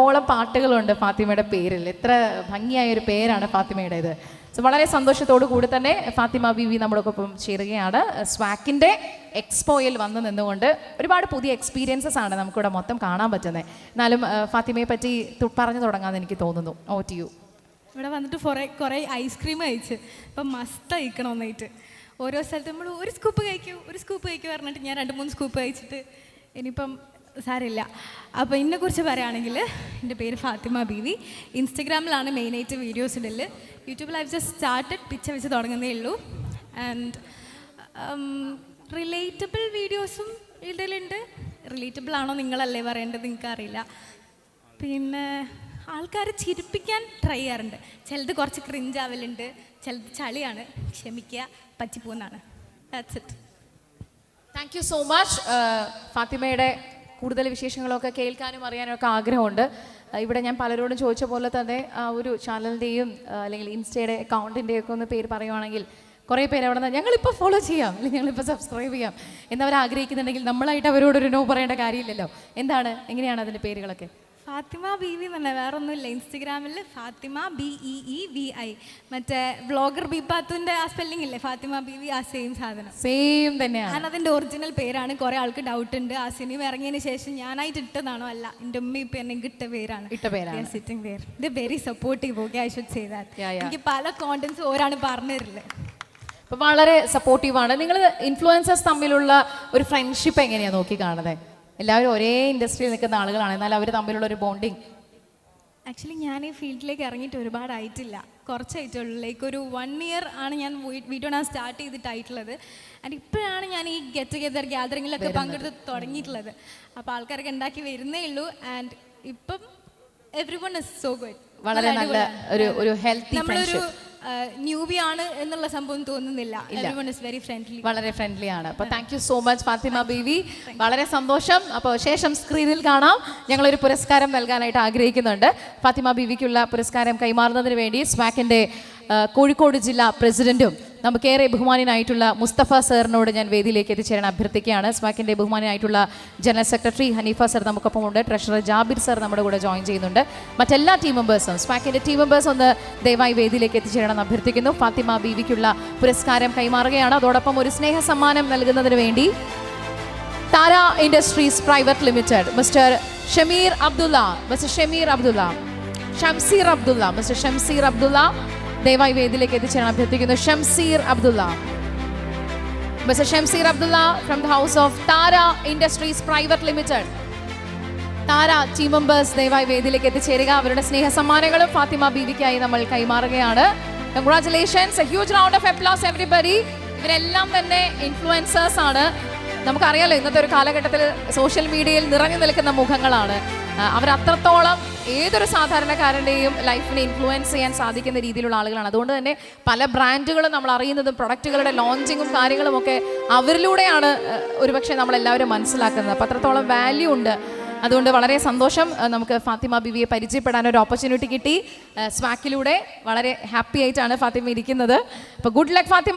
ഓളം പാട്ടുകളുണ്ട് ഫാത്തിമയുടെ പേരിൽ. എത്ര ഭംഗിയായൊരു പേരാണ് ഫാത്തിമയുടേത്. സോ വളരെ സന്തോഷത്തോടു കൂടി തന്നെ ഫാത്തിമ ബീവി നമ്മളൊപ്പം ചേരുകയാണ്. സ്വാക്കിൻ്റെ എക്സ്പോയിൽ വന്ന് നിന്നുകൊണ്ട് ഒരുപാട് പുതിയ എക്സ്പീരിയൻസസ് ആണ് നമുക്കിവിടെ മൊത്തം കാണാൻ പറ്റുന്നത്. എന്നാലും ഫാത്തിമയെ പറ്റി പറഞ്ഞു തുടങ്ങാമെന്ന് എനിക്ക് തോന്നുന്നു. ഓ ടി യു. ഇവിടെ വന്നിട്ട് കുറേ ഐസ്ക്രീം കഴിച്ച് ഇപ്പം മസ്ത് കഴിക്കണം ഒന്നായിട്ട്. ഓരോ സ്ഥലത്ത് നമ്മൾ ഒരു സ്കൂപ്പ് കഴിക്കൂ പറഞ്ഞിട്ട് ഞാൻ 2-3 സ്കൂപ്പ് കഴിച്ചിട്ട് ഇനിയിപ്പം സാരമില്ല. അപ്പോൾ ഇതിനെക്കുറിച്ച് പറയുകയാണെങ്കിൽ എൻ്റെ പേര് ഫാത്തിമ ബീവി. ഇൻസ്റ്റഗ്രാമിലാണ് മെയിനായിട്ട് വീഡിയോസ് ഇടല്. യൂട്യൂബിൽ ഐ ജസ്റ്റ് സ്റ്റാർട്ടഡ് പിച്ച വെച്ച് തുടങ്ങുന്നേ ഉള്ളൂ. ആൻഡ് റിലേറ്റബിൾ വീഡിയോസും ഇടലുണ്ട്. റിലേറ്റബിൾ ആണോ നിങ്ങളല്ലേ പറയേണ്ടത്, നിങ്ങൾക്കറിയില്ല. പിന്നെ ആൾക്കാരെ ചിരിപ്പിക്കാൻ ട്രൈ ചെയ്യാറുണ്ട്. ചിലത് കുറച്ച് ക്രിഞ്ചാവലുണ്ട്, ചിലത് ചളിയാണ്, ക്ഷമിക്കുക, പറ്റിപ്പോന്നാണ്. That's it. Thank you so much. ഫാത്തിമയുടെ കൂടുതൽ വിശേഷങ്ങളൊക്കെ കേൾക്കാനും അറിയാനും ഒക്കെ ആഗ്രഹമുണ്ട്. ഇവിടെ ഞാൻ പലരോടും ചോദിച്ച പോലെ തന്നെ ഒരു ചാനലിൻ്റെയും അല്ലെങ്കിൽ ഇൻസ്റ്റയുടെ അക്കൗണ്ടിൻ്റെയും ഒക്കെ ഒന്ന് പേര് പറയുവാണെങ്കിൽ കുറേ പേര് അവിടെ നിന്ന് ഞങ്ങളിപ്പോൾ ഫോളോ ചെയ്യാം അല്ലെങ്കിൽ ഞങ്ങളിപ്പോൾ സബ്സ്ക്രൈബ് ചെയ്യാം എന്നവർ ആഗ്രഹിക്കുന്നുണ്ടെങ്കിൽ നമ്മളായിട്ട് അവരോടൊരു നോ പറയേണ്ട കാര്യമില്ലല്ലോ. എന്താണ്, എങ്ങനെയാണ് അതിൻ്റെ പേരുകളൊക്കെ? ഫാത്തിമ ബീവി തന്നെ, വേറെ ഒന്നുമില്ല. ഇൻസ്റ്റഗ്രാമിൽ ഫാത്തിമ BEEVI. മറ്റേ വ്ളോഗർ ബിപാത്തുൻ്റെ ആ സ്പെല്ലിംഗ് ഇല്ലേ, ഫാത്തിമ ബീവി, ആ സെയിം സാധനം, സെയിം തന്നെയാണ്. കാരണം അതിൻ്റെ ഒറിജിനൽ പേരാണ്. കുറേ ആൾക്ക് ഡൗട്ട് ഉണ്ട് ആ സിനിമ ഇറങ്ങിയതിന് ശേഷം ഞാനായിട്ട് ഇട്ടതാണോ അല്ല, എൻ്റെ ഉമ്മ ഇപ്പം എന്നെ ഇട്ട പേരാണ്. Sitting there. ഇത് very supportive. Okay, I should say that. എനിക്ക് പല കോണ്ടന്റ്സ് ഓരാണ് പറഞ്ഞു തരില്ലേ. അപ്പോൾ വളരെ സപ്പോർട്ടീവാണ്. നിങ്ങൾ ഇൻഫ്ലുവൻസേഴ്സ് തമ്മിലുള്ള ഒരു ഫ്രണ്ട്ഷിപ്പ് എങ്ങനെയാണ് നോക്കി കാണുന്നത്? എല്ലാവരും ഒരേ ഇൻഡസ്ട്രിയിൽ നിൽക്കുന്ന ആളുകളാണ്, എന്നാൽ അവർ തമ്മിലുള്ള ഒരു ബോണ്ടിങ്. ആക്ച്വലി ഞാൻ ഈ ഫീൽഡിലേക്ക് ഇറങ്ങിയിട്ട് ഒരുപാടായിട്ടില്ല, കുറച്ചായിട്ടുള്ളൂ. ലൈക്ക് ഒരു 1 year ആണ് ഞാൻ വീഡിയോ സ്റ്റാർട്ട് ചെയ്തിട്ടായിട്ടുള്ളത്. ആൻഡ് ഇപ്പോഴാണ് ഞാൻ ഈ ഗെറ്റ് ടുഗെദർ ഗ്യാതറിങ്ങിലൊക്കെ പങ്കെടുത്ത് തുടങ്ങിയിട്ടുള്ളത്. അപ്പോൾ ആൾക്കാരൊക്കെ ഉണ്ടാക്കി വരുന്നേ ഉള്ളൂ. ആൻഡ് ഇപ്പം എവ്രിവൺ ഇസ് സോ ഗുഡ്. വളരെ നല്ല ഒരു ഹെൽത്തി ഫ്രണ്ട്ഷിപ്പ്. ന്യൂബി ആണ് എന്നുള്ള സംഭവം തോന്നുന്നില്ല. എവരിവൺ ഈസ് വെരി ഫ്രണ്ട്ലി, വളരെ ഫ്രണ്ട്ലി ആണ്. അപ്പോൾ thank you so much Fathima Beevi. വളരെ സന്തോഷം. അപ്പോൾ ശേഷം സ്ക്രീനിൽ കാണാം, ഞങ്ങളൊരു പുരസ്കാരം നൽകാനായിട്ട് ആഗ്രഹിക്കുന്നുണ്ട്. ഫാത്തിമ ബീവിക്കുള്ള പുരസ്കാരം കൈമാറുന്നതിന് വേണ്ടി സ്വാക്കിൻ്റെ കോഴിക്കോട് ജില്ലാ പ്രസിഡന്റും നമുക്കേറെ ബഹുമാനായിട്ടുള്ള മുസ്തഫ സാറിനോട് ഞാൻ വേദിയിലേക്ക് എത്തിച്ചേരാൻ അഭ്യർത്ഥിക്കുകയാണ്. സ്വാക്കിൻ്റെ ബഹുമാനായിട്ടുള്ള ജനറൽ സെക്രട്ടറി ഹനീഫ സർ നമുക്കൊപ്പമുണ്ട്. ട്രഷറർ ജാബിർ സർ നമ്മുടെ കൂടെ ജോയിൻ ചെയ്യുന്നുണ്ട്. മറ്റെല്ലാ ടീം മെമ്പേഴ്സും, സ്വാക്കിൻ്റെ ടീം മെമ്പേഴ്സ് ഒന്ന് ദയവായി വേദിയിലേക്ക് എത്തിച്ചേരണമെന്ന് അഭ്യർത്ഥിക്കുന്നു. ഫാത്തിമ ബീവിക്കുള്ള പുരസ്കാരം കൈമാറുകയാണ്. അതോടൊപ്പം ഒരു സ്നേഹ സമ്മാനം നൽകുന്നതിന് വേണ്ടി Thara industries private limited mister Shameer Abdulla, mister Shamseer Abdulla ദയവായി വേദിയിലേക്ക് എത്തിച്ചേരാൻ അഭ്യർത്ഥിക്കുന്നു. Shamseer Abdulla, mister Shamseer Abdulla from the house of Thara industries private limited. Thara team members ദയവായി വേദിയിലേക്ക് എത്തിച്ചേരുക. അവരുടെ സ്നേഹ സമ്മാനങ്ങളും ഫാത്തിമ ബീവിക്കായി നമ്മൾ കൈമാറുകയാണ്. Congratulations, a huge round of applause everybody. ഇവരെല്ലാം തന്നെ ഇൻഫ്ലുവൻസേഴ്സ് ആണ്. നമുക്കറിയാലോ, ഇന്നത്തെ ഒരു കാലഘട്ടത്തിൽ സോഷ്യൽ മീഡിയയിൽ നിറഞ്ഞു നിൽക്കുന്ന മുഖങ്ങളാണ്. അവരത്രത്തോളം ഏതൊരു സാധാരണക്കാരൻ്റെയും ലൈഫിനെ ഇൻഫ്ലുവൻസ് ചെയ്യാൻ സാധിക്കുന്ന രീതിയിലുള്ള ആളുകളാണ്. അതുകൊണ്ട് തന്നെ പല ബ്രാൻഡുകളും നമ്മൾ അറിയുന്നതും പ്രൊഡക്റ്റുകളുടെ ലോഞ്ചിങ്ങും കാര്യങ്ങളുമൊക്കെ അവരിലൂടെയാണ് ഒരുപക്ഷെ നമ്മളെല്ലാവരും മനസ്സിലാക്കുന്നത്. അപ്പോൾ അത്രത്തോളം വാല്യൂ ഉണ്ട്. അതുകൊണ്ട് വളരെ സന്തോഷം, നമുക്ക് ഫാത്തിമ ബീവിയെ പരിചയപ്പെടാൻ ഒരു ഓപ്പർച്യൂണിറ്റി കിട്ടി. സ്വാക്കിലൂടെ വളരെ ഹാപ്പി ആയിട്ടാണ് ഫാത്തിമ ഇരിക്കുന്നത്. അപ്പോൾ ഗുഡ് ലക്ക് ഫാത്തിമ.